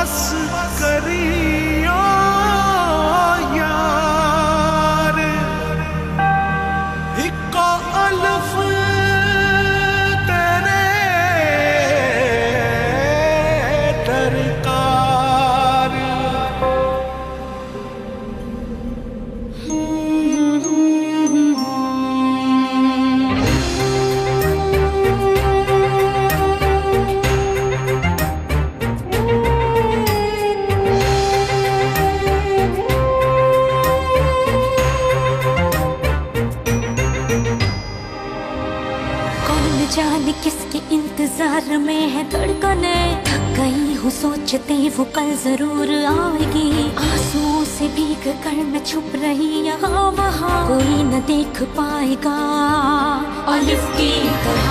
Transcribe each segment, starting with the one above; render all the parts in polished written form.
बस करियो यार इको अल्फ तेरे दरकार। जाने किसके इंतजार में है धड़कने, थक गई हूँ सोचते वो कल जरूर आएगी। आंसुओं से भीग कर मैं छुप रही यहाँ वहाँ, कोई न देख पाएगा अलिफ की तरह।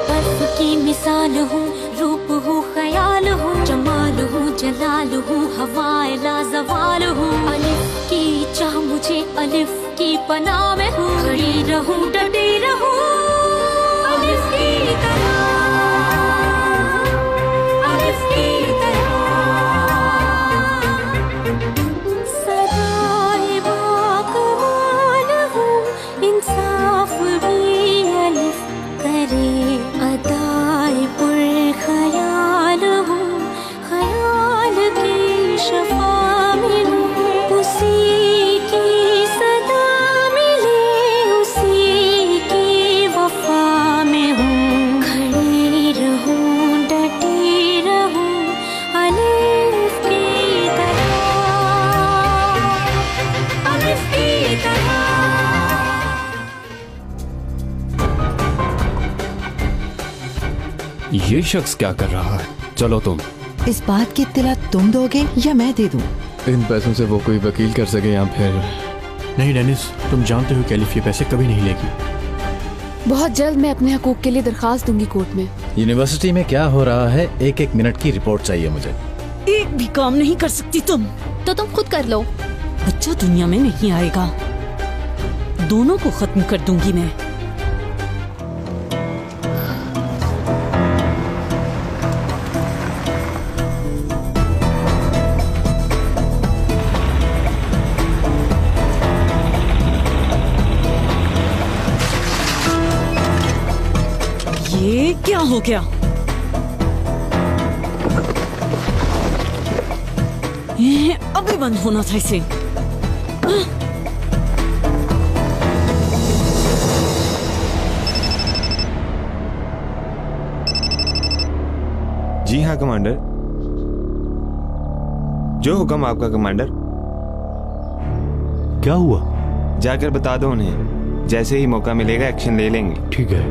बर्फ की मिसाल हूँ, रूप हूँ, ख्याल हूँ, जमाल हूँ, जलाल हूँ, हवाए लाजवाल हूँ। अलिफ की चाह मुझे अलिफ की पनाह में हूँ, खड़ी रहूँ डटी रहूँ अलिफ की तरह, अलिफ की तरह। सदाए बाकमाल हूँ, इंसाफ भी अलिफ करे, अदाए पुरख्याल हूँ, ख्याल की शफा में हूँ, उसी की सदा मिले, उसी की वफा में हूँ। खड़ी रहूँ डटी रहूँ अलिफ की तरह, अलिफ की तरह। ये शख्स क्या कर रहा है? चलो तुम। इस बात की इत्तला तुम दोगे या मैं दे दूं? इन पैसों से वो कोई वकील कर सके या फिर नहीं डेनिस, तुम जानते हो कि अलिफ ये पैसे कभी नहीं लेगी। बहुत जल्द मैं अपने हकूक के लिए दरखास्त दूंगी कोर्ट में। यूनिवर्सिटी में क्या हो रहा है, एक एक मिनट की रिपोर्ट चाहिए मुझे। एक भी काम नहीं कर सकती तुम। तो तुम खुद कर लो। बच्चा दुनिया में नहीं आएगा, दोनों को खत्म कर दूंगी मैं। ये क्या हो गया? ये अभी बंद होना था इसे। जी हाँ कमांडर। जो हुक्म आपका कमांडर। क्या हुआ? जाकर बता दो उन्हें, जैसे ही मौका मिलेगा एक्शन ले लेंगे। ठीक है।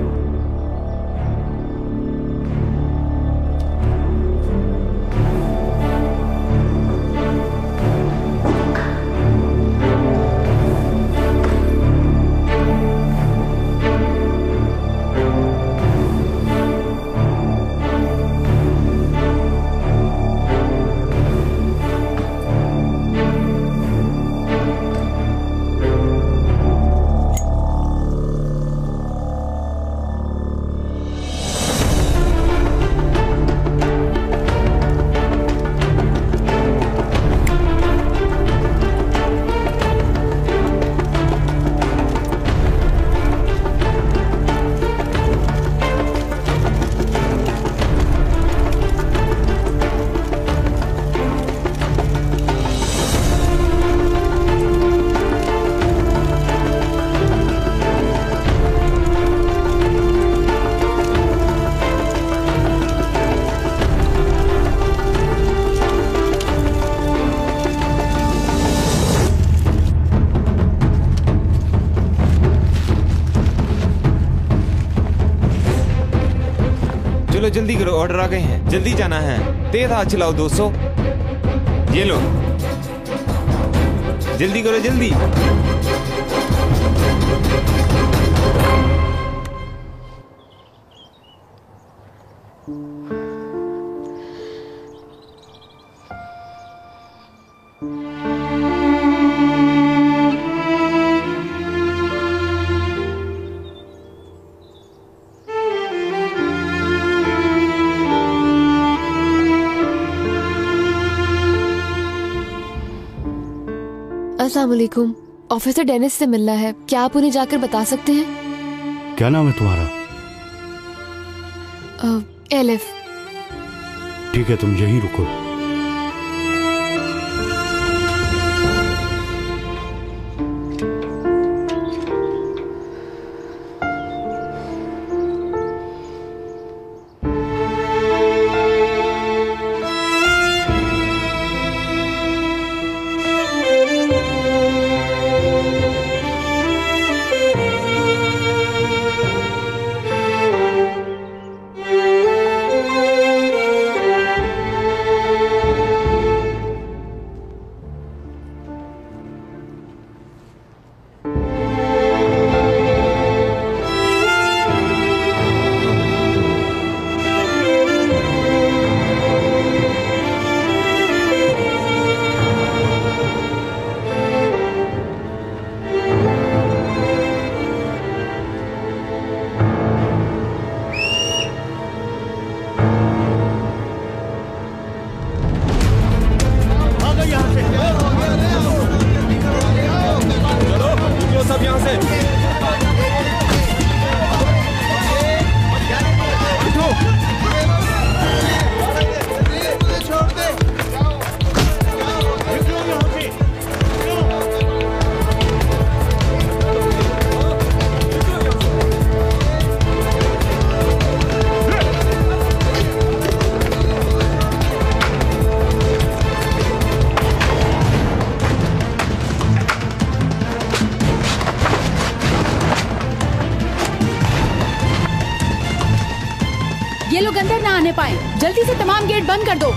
चलो जल्दी करो, ऑर्डर आ गए हैं, जल्दी जाना है। तेज हाथ चलाओ दोस्तों। ये लो, जल्दी करो जल्दी। अस्सलाम वालेकुम। ऑफिसर डेनिस से मिलना है, क्या आप उन्हें जाकर बता सकते हैं? क्या नाम है तुम्हारा? एलिफ। ठीक है, तुम यहीं रुको। ये लोग अंदर ना आने पाए, जल्दी से तमाम गेट बंद कर दो।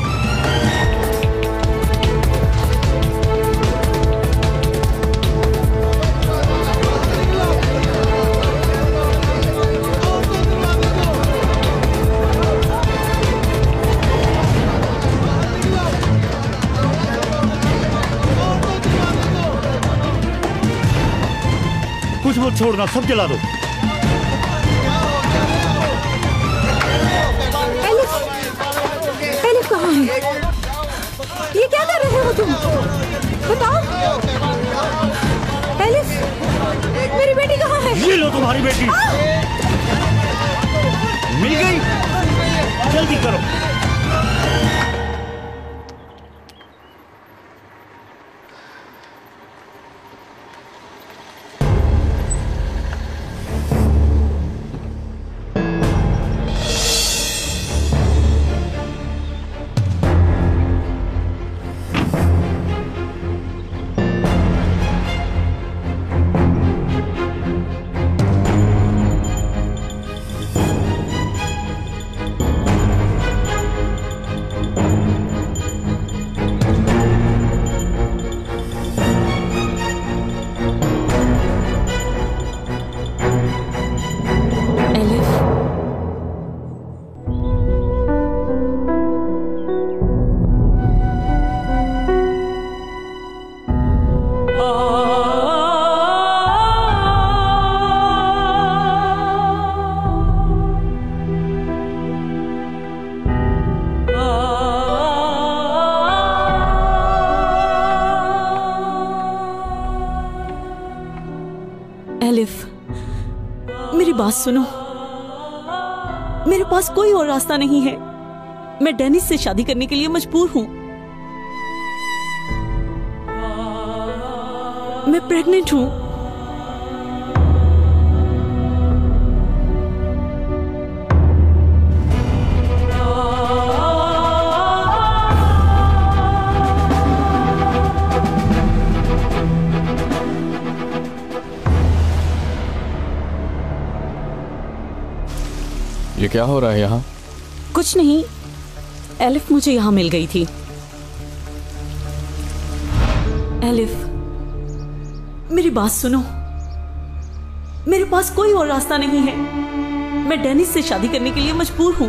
कुछ मत छोड़ना, सब जला दो। एलिफ कहाँ है? ये क्या कर रहे हो तुम? बताओ। एलिफ, मेरी बेटी कहाँ है? ये लो तुम्हारी बेटी। मिल गई? जल्दी करो। एलिफ, मेरी बात सुनो। मेरे पास कोई और रास्ता नहीं है। मैं डेनिस से शादी करने के लिए मजबूर हूं। मैं प्रेग्नेंट हूं। ये क्या हो रहा है यहाँ? कुछ नहीं, एलिफ मुझे यहाँ मिल गई थी। एलिफ, मेरी बात सुनो। मेरे पास कोई और रास्ता नहीं है। मैं डेनिस से शादी करने के लिए मजबूर हूं।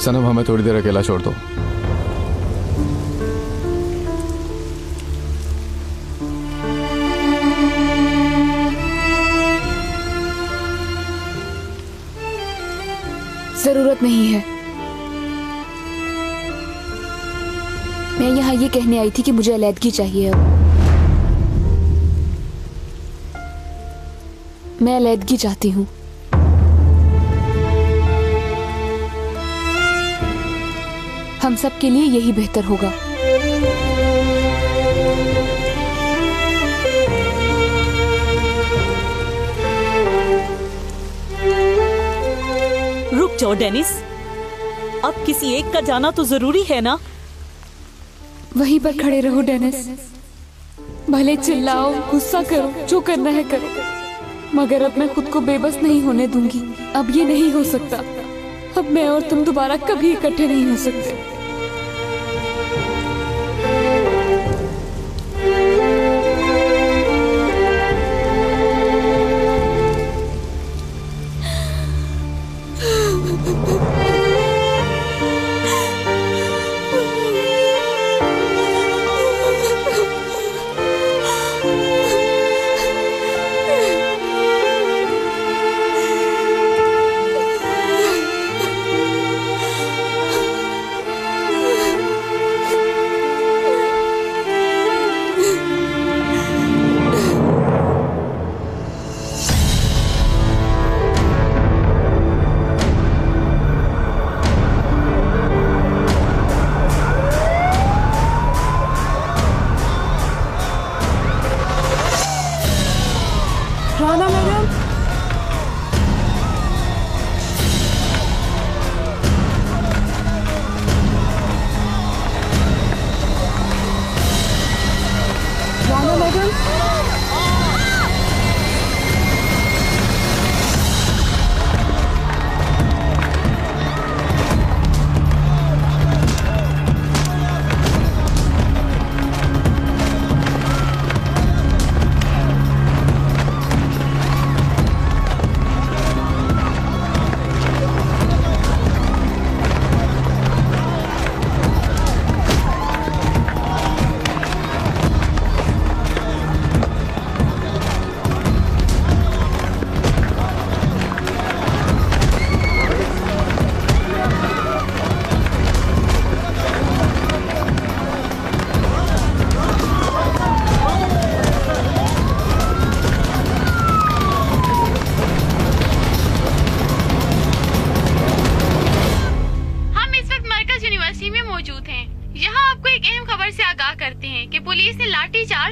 सनम, हमें थोड़ी देर अकेला छोड़ दो। जरूरत नहीं है। मैं यहाँ ये कहने आई थी कि मुझे अलैदगी चाहिए। अब मैं अलैदगी चाहती हूँ। हम सब के लिए यही बेहतर होगा। रुक जाओ डेनिस, अब किसी एक का जाना तो जरूरी है ना। वहीं पर खड़े रहो डेनिस, भले चिल्लाओ, गुस्सा करो, जो करना है करो, मगर अब मैं खुद को बेबस नहीं होने दूंगी। अब ये नहीं हो सकता। अब मैं और तुम दोबारा कभी इकट्ठे नहीं हो सकते। राना मैडम, राना मैडम,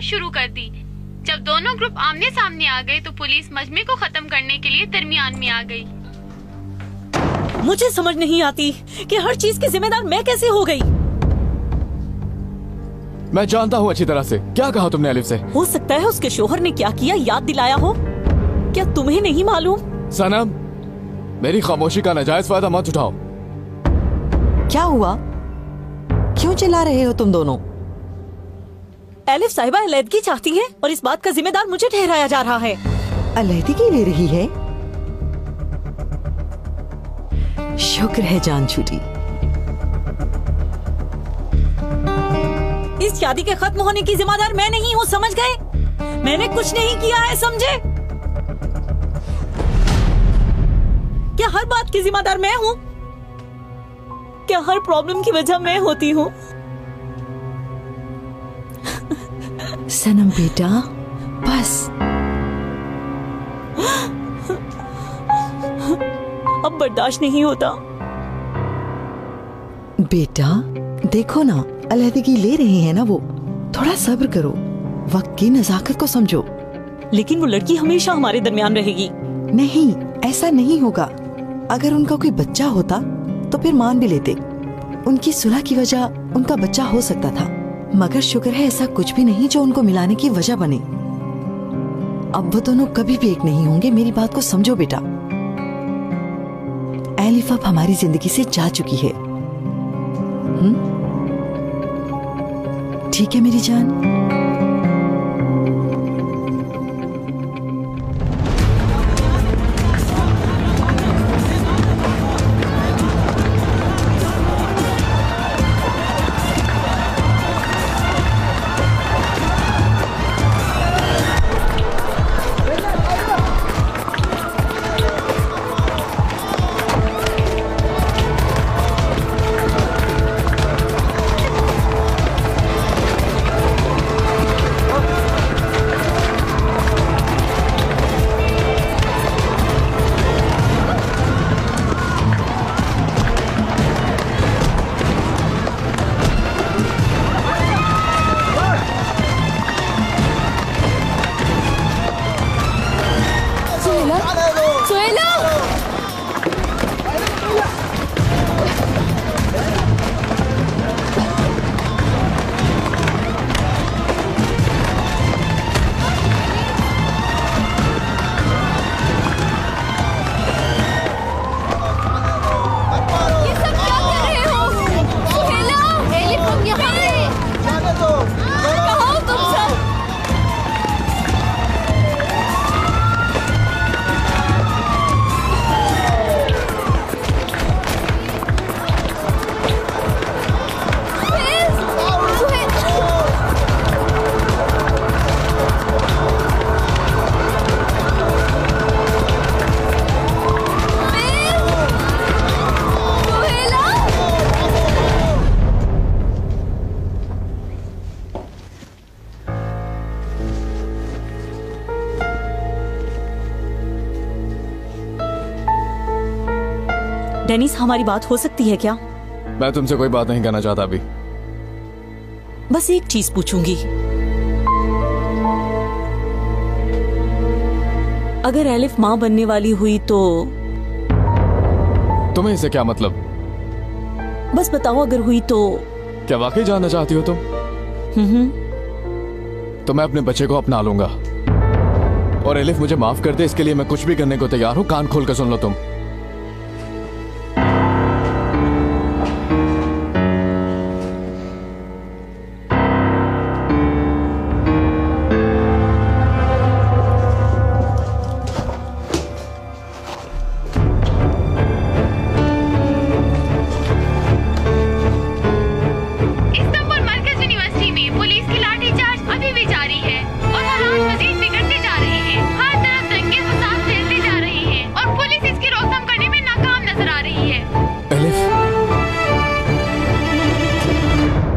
शुरू कर दी। जब दोनों ग्रुप आमने सामने आ गए तो पुलिस मजमे को खत्म करने के लिए दरमियान में आ गई। मुझे समझ नहीं आती कि हर चीज की जिम्मेदार मैं कैसे हो गई। मैं जानता हूँ अच्छी तरह से। क्या कहा तुमने एलिफ से? हो सकता है उसके शोहर ने क्या किया याद दिलाया हो। क्या तुम्हें नहीं मालूम? सनम, मेरी खामोशी का नाजायज फायदा मत उठाओ। क्या हुआ? क्यों चिल्ला रहे हो तुम दोनों? एलिफ साहिबा अलैदगी चाहती है और इस बात का जिम्मेदार मुझे ठहराया जा रहा है। अलैदगी ले रही है? शुक्र है जान छूटी। इस शादी के खत्म होने की जिम्मेदार मैं नहीं हूँ, समझ गए? मैंने कुछ नहीं किया है, समझे? क्या हर बात की जिम्मेदार मैं हूँ? क्या हर प्रॉब्लम की वजह मैं होती हूँ? सनम बेटा, बस अब बर्दाश्त नहीं होता। बेटा देखो ना, अलैदगी ले रहे हैं ना वो। थोड़ा सब्र करो, वक्त की नजाकत को समझो। लेकिन वो लड़की हमेशा हमारे दरमियान रहेगी। नहीं, ऐसा नहीं होगा। अगर उनका कोई बच्चा होता तो फिर मान भी लेते। उनकी सुलह की वजह उनका बच्चा हो सकता था, मगर शुक्र है ऐसा कुछ भी नहीं जो उनको मिलाने की वजह बने। अब वो दोनों कभी भी एक नहीं होंगे, मेरी बात को समझो बेटा। एलिफ अब हमारी जिंदगी से जा चुकी है। ठीक है मेरी जान। डेनिस, हमारी बात हो सकती है क्या? मैं तुमसे कोई बात नहीं करना चाहता अभी। बस एक चीज पूछूंगी, अगर एलिफ माँ बनने वाली हुई तो तुम्हें इससे क्या मतलब? बस बताओ, अगर हुई तो। क्या वाकई जानना चाहती हो तुम? तो मैं अपने बच्चे को अपना लूंगा, और एलिफ मुझे माफ कर दे, इसके लिए मैं कुछ भी करने को तैयार हूं। कान खोल कर सुन लो तुम।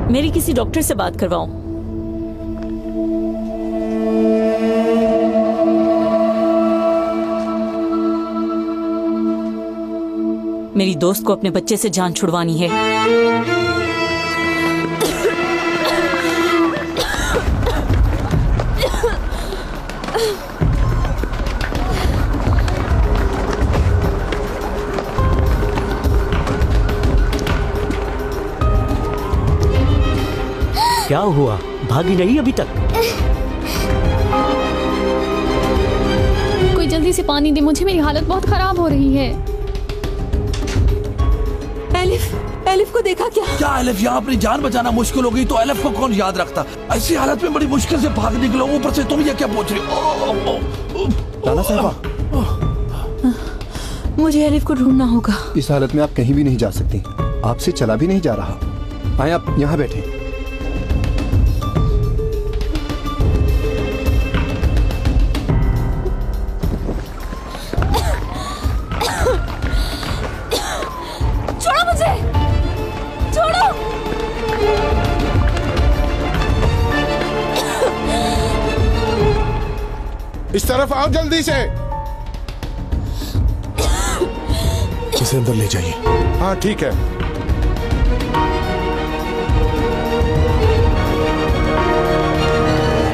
मेरी किसी डॉक्टर से बात करवाऊं। मेरी दोस्त को अपने बच्चे से जान छुड़वानी है। क्या हुआ? भागी नहीं अभी तक? कोई जल्दी से पानी दे मुझे, मेरी हालत बहुत खराब हो रही है। एलिफ को देखा क्या? क्या एलिफ? यहाँ अपनी जान बचाना मुश्किल हो गई तो एलिफ को कौन याद रखता? ऐसी हालत में बड़ी मुश्किल से भाग निकलो, ऊपर से तुम ये क्या पूछ रही हो? राना साहबा, मुझे एलिफ को ढूंढना होगा। इस हालत में आप कहीं भी नहीं जा सकती, आपसे चला भी नहीं जा रहा। आए, आप यहाँ बैठे। इस तरफ आओ जल्दी से। इसे अंदर ले जाइए। हाँ ठीक है।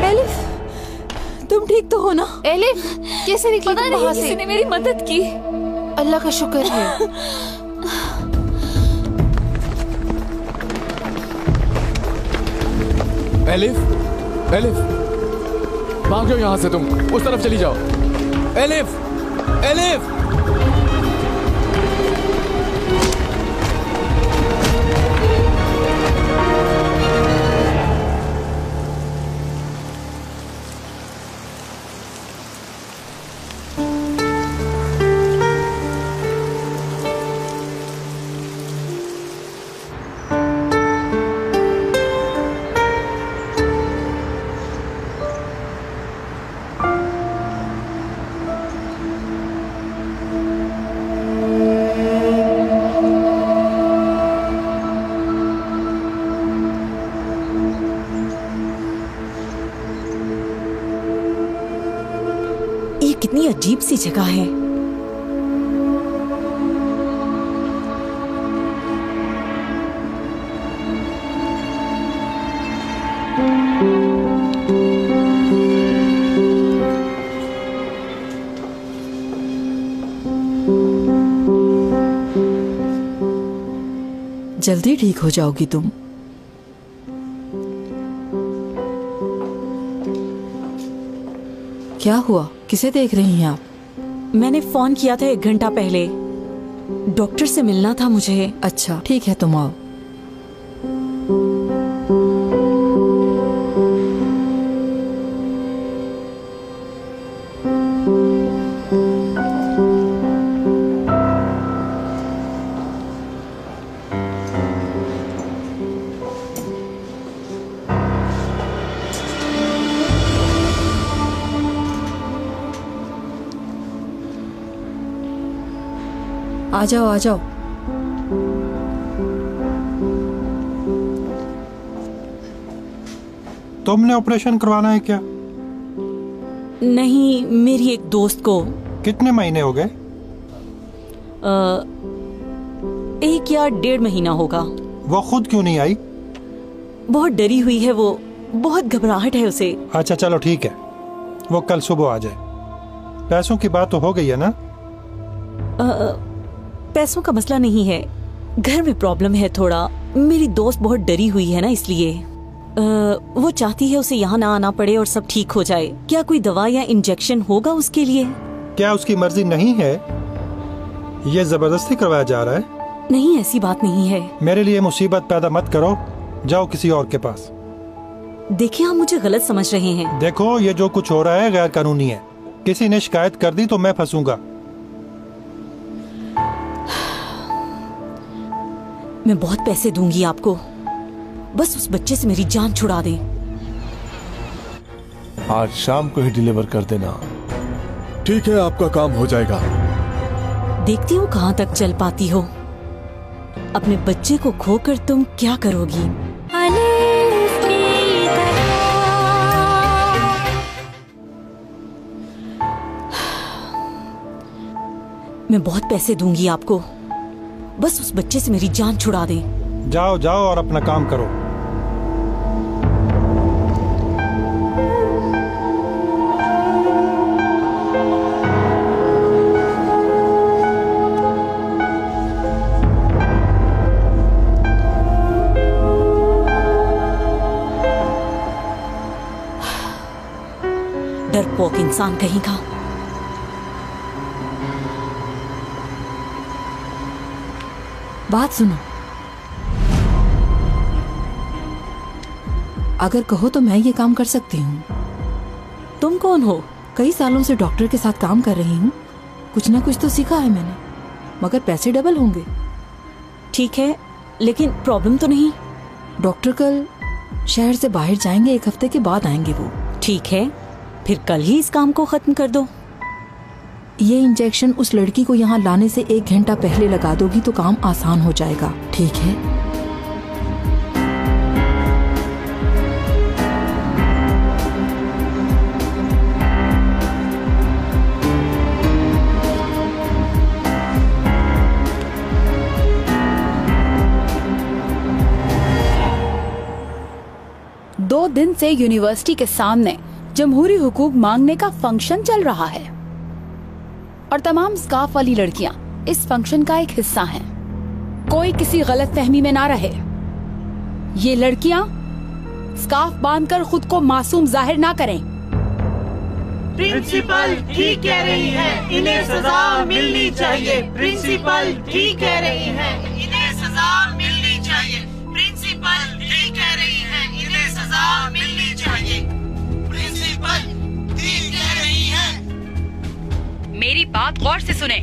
एलिफ, तुम ठीक तो हो ना? एलिफ कैसे निकली? पता नहीं, किसी ने मेरी मदद की। अल्लाह का शुक्र है। एलिफ, एलिफ भाग जाओ यहाँ से, तुम उस तरफ चली जाओ। Elif, elif. कितनी अजीब सी जगह है। जल्दी ठीक हो जाओगी तुम। क्या हुआ? किसे देख रही हैं आप? मैंने फोन किया था 1 घंटा पहले, डॉक्टर से मिलना था मुझे। अच्छा ठीक है, तुम आओ। आ जाओ आ जाओ। तुमने ऑपरेशन करवाना है क्या? नहीं, मेरी एक दोस्त को। कितने महीने हो गए? 1 या 1.5 महीना होगा। वो खुद क्यों नहीं आई? बहुत डरी हुई है वो, बहुत घबराहट है उसे। अच्छा चलो ठीक है, वो कल सुबह आ जाए। पैसों की बात तो हो गई है ना? पैसों का मसला नहीं है, घर में प्रॉब्लम है थोड़ा। मेरी दोस्त बहुत डरी हुई है ना, इसलिए वो चाहती है उसे यहाँ ना आना पड़े और सब ठीक हो जाए। क्या कोई दवा या इंजेक्शन होगा उसके लिए? क्या उसकी मर्जी नहीं है? ये जबरदस्ती करवाया जा रहा है? नहीं, ऐसी बात नहीं है। मेरे लिए मुसीबत पैदा मत करो, जाओ किसी और के पास। देखिए, आप मुझे गलत समझ रहे हैं। देखो, ये जो कुछ हो रहा है गैर कानूनी है। किसी ने शिकायत कर दी तो मैं फंसूंगा। मैं बहुत पैसे दूंगी आपको, बस उस बच्चे से मेरी जान छुड़ा दें। आज शाम को ही डिलीवर कर देना। ठीक है, आपका काम हो जाएगा। देखती हूँ कहाँ तक चल पाती हो। अपने बच्चे को खोकर तुम क्या करोगी? मैं बहुत पैसे दूंगी आपको, बस उस बच्चे से मेरी जान छुड़ा दें। जाओ जाओ और अपना काम करो। डरपोक इंसान कहीं का। बात सुनो, अगर कहो तो मैं ये काम कर सकती हूँ। तुम कौन हो? कई सालों से डॉक्टर के साथ काम कर रही हूँ, कुछ ना कुछ तो सीखा है मैंने, मगर पैसे डबल होंगे। ठीक है, लेकिन प्रॉब्लम तो नहीं? डॉक्टर कल शहर से बाहर जाएंगे, 1 हफ्ते के बाद आएंगे वो। ठीक है, फिर कल ही इस काम को खत्म कर दो। ये इंजेक्शन उस लड़की को यहाँ लाने से 1 घंटा पहले लगा दोगी तो काम आसान हो जाएगा, ठीक है? दो दिन से यूनिवर्सिटी के सामने जमहूरी हुकूक मांगने का फंक्शन चल रहा है और तमाम स्कार्फ वाली लड़कियां इस फंक्शन का एक हिस्सा हैं। कोई किसी गलत फहमी में ना रहे। ये लड़कियां स्कार्फ बांधकर खुद को मासूम जाहिर ना करें। प्रिंसिपल ठीक कह रही है, इन्हें सजा मिलनी चाहिए। प्रिंसिपल ठीक कह रही है, इन्हें सजा मिलनी चाहिए। प्रिंसिपल ठीक कह रही है, इन्हें सजा मिलनी चाहिए। प्रिंसिपल ठीक कह रही है। मेरी बात गौर से सुने।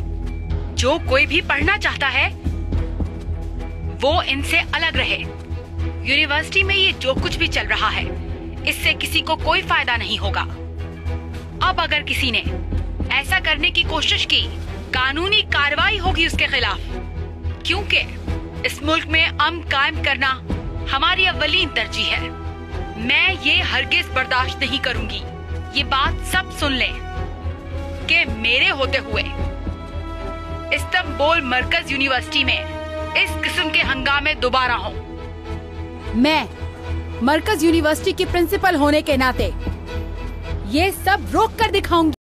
जो कोई भी पढ़ना चाहता है वो इनसे अलग रहे। यूनिवर्सिटी में ये जो कुछ भी चल रहा है, इससे किसी को कोई फायदा नहीं होगा। अब अगर किसी ने ऐसा करने की कोशिश की, कानूनी कार्रवाई होगी उसके खिलाफ, क्योंकि इस मुल्क में अमन कायम करना हमारी अव्वलीन तरजीह है। मैं ये हरगिज बर्दाश्त नहीं करूंगी। ये बात सब सुन लें कि मेरे होते हुए इस्तांबुल मरकज यूनिवर्सिटी में इस किस्म के हंगामे दोबारा हों। मैं मरकज यूनिवर्सिटी की प्रिंसिपल होने के नाते ये सब रोक कर दिखाऊंगी।